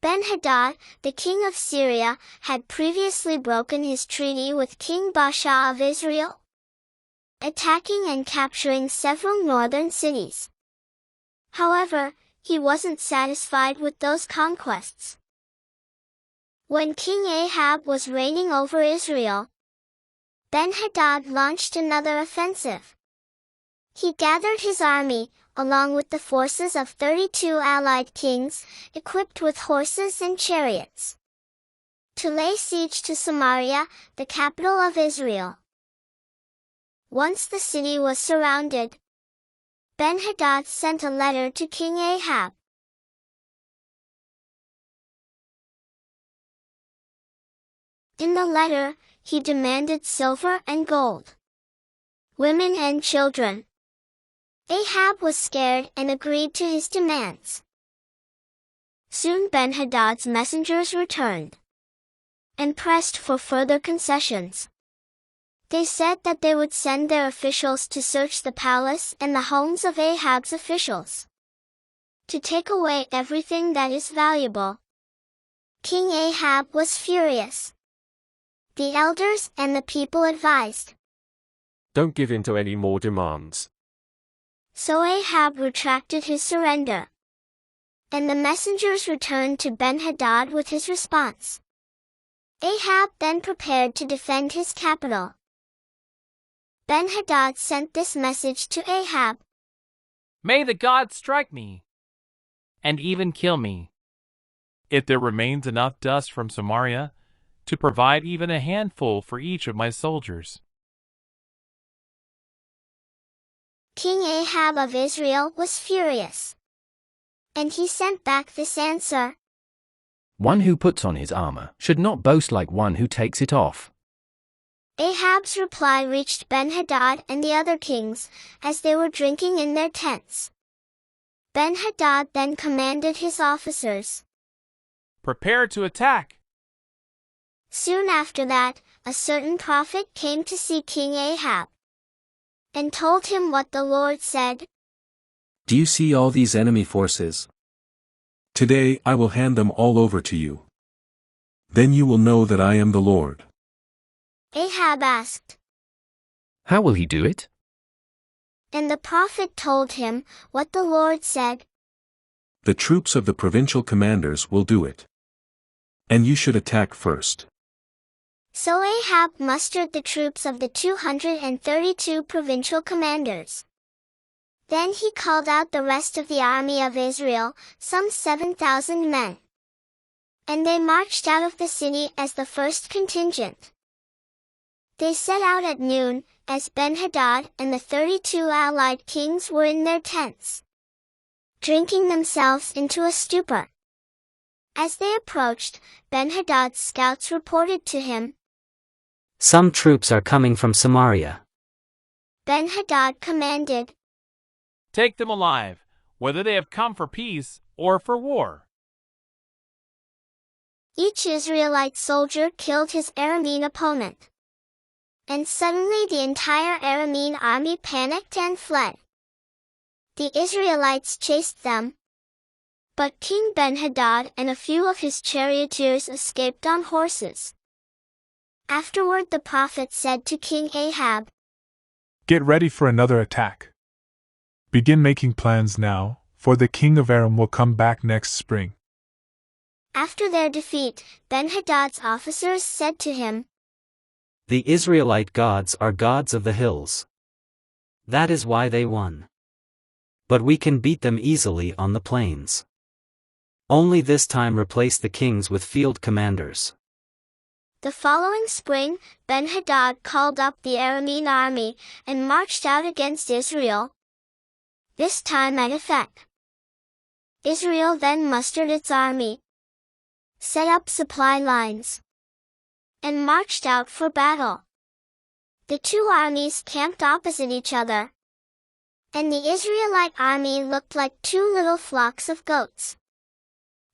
Ben-hadad, the king of Syria, had previously broken his treaty with King Baasha of Israel, attacking and capturing several northern cities. However, he wasn't satisfied with those conquests. When King Ahab was reigning over Israel, Ben-hadad launched another offensive. He gathered his army, along with the forces of 32 allied kings, equipped with horses and chariots, to lay siege to Samaria, the capital of Israel. Once the city was surrounded, Ben-hadad sent a letter to King Ahab. In the letter, he demanded silver and gold, women and children. Ahab was scared and agreed to his demands. Soon Ben-hadad's messengers returned and pressed for further concessions. They said that they would send their officials to search the palace and the homes of Ahab's officials, to take away everything that is valuable. King Ahab was furious. The elders and the people advised, "Don't give in to any more demands." So Ahab retracted his surrender, and the messengers returned to Ben-hadad with his response. Ahab then prepared to defend his capital. Ben-hadad sent this message to Ahab: "May the gods strike me, and even kill me, if there remains enough dust from Samaria to provide even a handful for each of my soldiers." King Ahab of Israel was furious, and he sent back this answer: "One who puts on his armor should not boast like one who takes it off." Ahab's reply reached Ben-hadad and the other kings, as they were drinking in their tents. Ben-hadad then commanded his officers, "Prepare to attack." Soon after that, a certain prophet came to see King Ahab, and told him what the Lord said. "Do you see all these enemy forces? Today I will hand them all over to you. Then you will know that I am the Lord." Ahab asked, "How will he do it?" and the prophet told him what the Lord said. "The troops of the provincial commanders will do it. And you should attack first." So Ahab mustered the troops of the 232 provincial commanders. Then he called out the rest of the army of Israel, some 7,000 men. And they marched out of the city as the first contingent. They set out at noon, as Ben-hadad and the 32 allied kings were in their tents, drinking themselves into a stupor. As they approached, Ben-hadad's scouts reported to him, "Some troops are coming from Samaria." Ben-hadad commanded, "Take them alive, whether they have come for peace or for war." Each Israelite soldier killed his Aramean opponent. And suddenly the entire Aramean army panicked and fled. The Israelites chased them, but King Ben-hadad and a few of his charioteers escaped on horses. Afterward the prophet said to King Ahab, "Get ready for another attack. Begin making plans now, for the king of Aram will come back next spring." After their defeat, Ben-hadad's officers said to him, "The Israelite gods are gods of the hills. That is why they won. But we can beat them easily on the plains. Only this time replace the kings with field commanders." The following spring, Ben-hadad called up the Aramean army and marched out against Israel, this time at Aphek. Israel then mustered its army, set up supply lines, and marched out for battle. The two armies camped opposite each other, and the Israelite army looked like two little flocks of goats,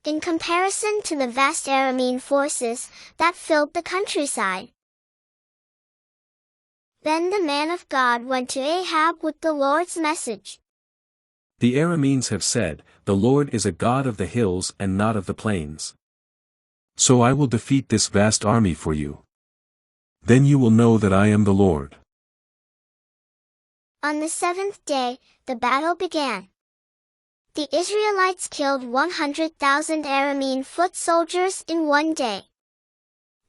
in comparison to the vast Aramean forces that filled the countryside. Then the man of God went to Ahab with the Lord's message. The Arameans have said, "The Lord is a God of the hills and not of the plains." So I will defeat this vast army for you. Then you will know that I am the Lord. On the seventh day, the battle began. The Israelites killed 100,000 Aramean foot soldiers in one day.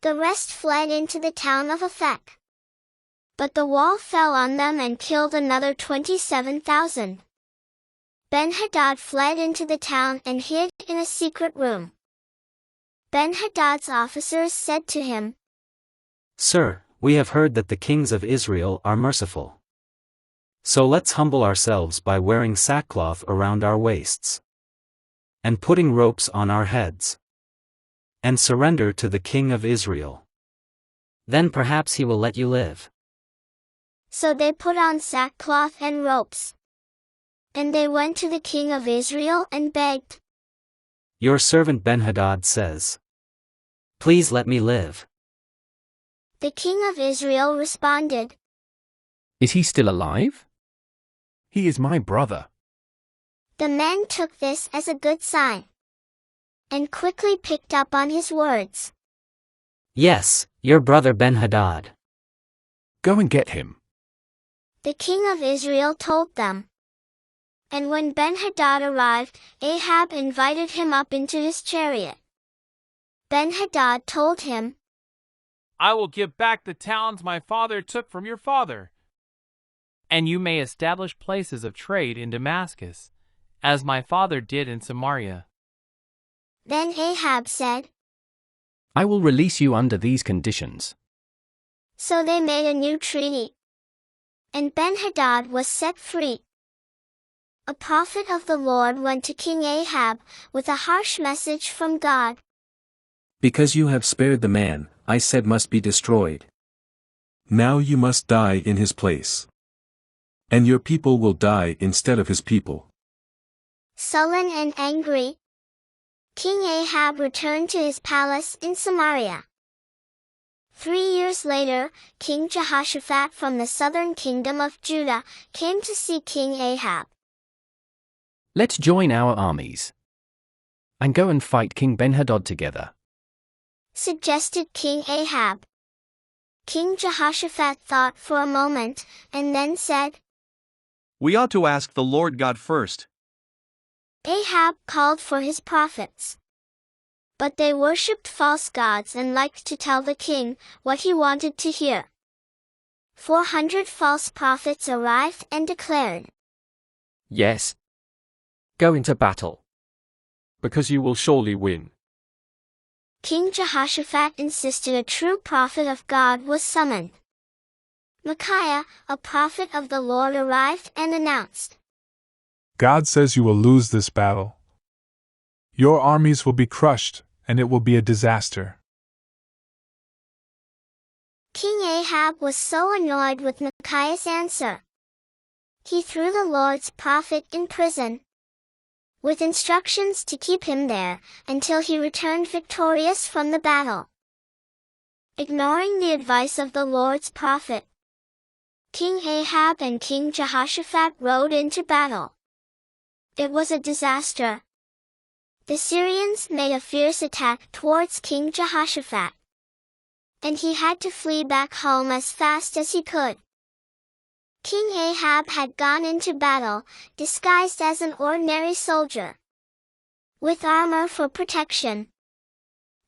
The rest fled into the town of Aphek. But the wall fell on them and killed another 27,000. Ben-hadad fled into the town and hid in a secret room. Ben-hadad's officers said to him, "Sir, we have heard that the kings of Israel are merciful. So let's humble ourselves by wearing sackcloth around our waists, and putting ropes on our heads, and surrender to the king of Israel. Then perhaps he will let you live." So they put on sackcloth and ropes. And they went to the king of Israel and begged. "Your servant Ben-hadad says, 'Please let me live.'" The king of Israel responded, Is he still alive? He is my brother. The men took this as a good sign, and quickly picked up on his words. "Yes, your brother Ben-hadad." Go and get him. The king of Israel told them. And when Ben-hadad arrived, Ahab invited him up into his chariot. Ben-hadad told him, I will give back the towns my father took from your father, and you may establish places of trade in Damascus, as my father did in Samaria. Then Ahab said, I will release you under these conditions. So they made a new treaty. And Ben-hadad was set free. A prophet of the Lord went to King Ahab with a harsh message from God. Because you have spared the man, I said must be destroyed. Now you must die in his place. And your people will die instead of his people. Sullen and angry, King Ahab returned to his palace in Samaria. 3 years later, King Jehoshaphat from the southern kingdom of Judah came to see King Ahab. Let's join our armies and go and fight King Ben-hadad together, suggested King Ahab. King Jehoshaphat thought for a moment, and then said, We ought to ask the Lord God first. Ahab called for his prophets. But they worshipped false gods and liked to tell the king what he wanted to hear. 400 false prophets arrived and declared, Yes. Go into battle, because you will surely win. King Jehoshaphat insisted a true prophet of God was summoned. Micaiah, a prophet of the Lord, arrived and announced, God says you will lose this battle. Your armies will be crushed, and it will be a disaster. King Ahab was so annoyed with Micaiah's answer. He threw the Lord's prophet in prison, with instructions to keep him there until he returned victorious from the battle. Ignoring the advice of the Lord's prophet, King Ahab and King Jehoshaphat rode into battle. It was a disaster. The Syrians made a fierce attack towards King Jehoshaphat, and he had to flee back home as fast as he could. King Ahab had gone into battle, disguised as an ordinary soldier, with armor for protection.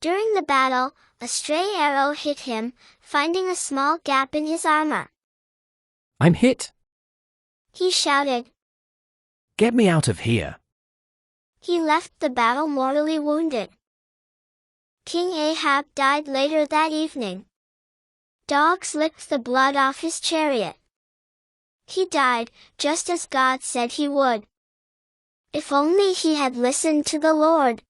During the battle, a stray arrow hit him, finding a small gap in his armor. I'm hit. He shouted. Get me out of here. He left the battle mortally wounded. King Ahab died later that evening. Dogs licked the blood off his chariot. He died, just as God said he would. If only he had listened to the Lord.